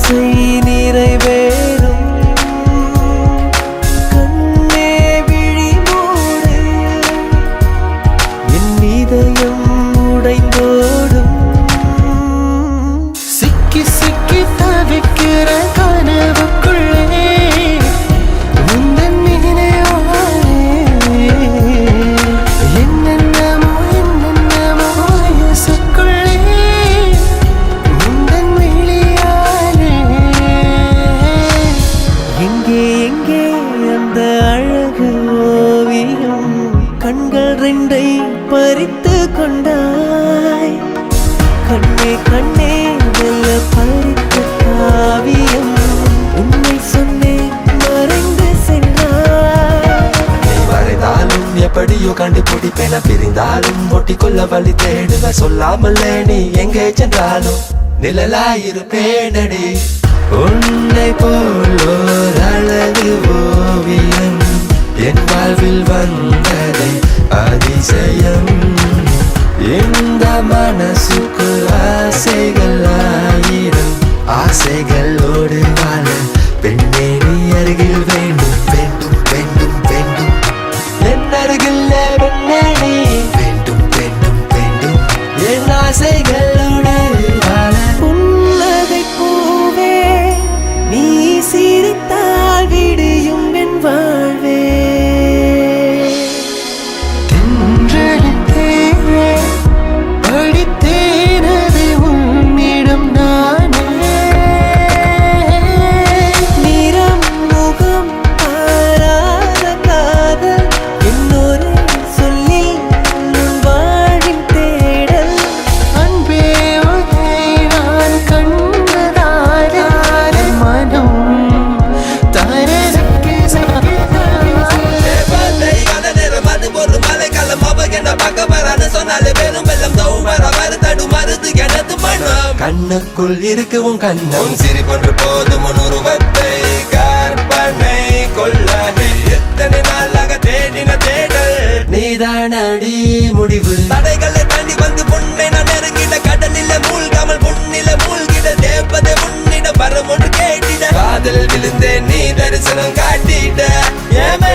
ஆசை நிறைவேறும் கண்ணே விழி மூடு என் இதயம் உடைந்தோடும் சிக்கி சிக்கி தவிக்கிற கனவுக்குள்ளே உந்தன் நினைவாலே என்னென்னமோ வயசுக்குள்ளே உந்தன் விழியாலே எங்கே எங்கே அந்த அழகு ஓவியம் கண்கள் ரெண்டை பறித்து கொண்டாய் கண்ணே கண்ணே வெல்ல பறித்த காவியம் உண்மை சொன்னேன் மறைந்து சென்றாய் நீ வரைந்தாலும் எப்படியோ கண்டுபிடிப்பேன பிரிந்தாலும் ஒட்டிக்கொள்ள வழி தேடுவ சொல்லாமலே நீ எங்கே சென்றாலும் நிழலாயிருப்பேனடி உன்னை போலோர் அழகு ஓவியம் என் வாழ்வில் வந்ததே அதிசயம் இந்த மனசுக்கு ஆசைகள் ஆயிரம் ஆசைகளோடு வாழ பெண்ணே நீ அருகில் வேண்டும் வேண்டும் வேண்டும் வேண்டும் என் அருகில் பெண்ணே நீ வேண்டும் வேண்டும் வேண்டும் என் ஆசைகளோடு வாழ புன்னகை பூவே நீ சிரித்தால் விடியும் என் வாழ்வே தென்றலின் தேவே படித்தேனது உன்னிடம் நானே நிறம் முகம் ஆராத காதல் இன்னொரு சொல்லில் உன் வாழின் தேடல் அன்பே உன்னை நான் கண்டதால் மனம் தரக்கு கண்ணுக்குள் இருக்கும் கண்ணம் சிரி போன்று போதும் உருவத்தை கற்பனை கொள்ள எத்தனை நாளாக தேடின தேடல் நீதானடி முடிவு தடைகளை தாண்டி வந்து பொண்ணை நான் நெருங்கிட கடலில மூழ்காமல் பொன்னில மூழ்கிட தேவதை உன்னிட வரம் ஒன்று கேட்டிட காதல் விழுந்தே நீ தரிசனம் காட்டிட ஏன்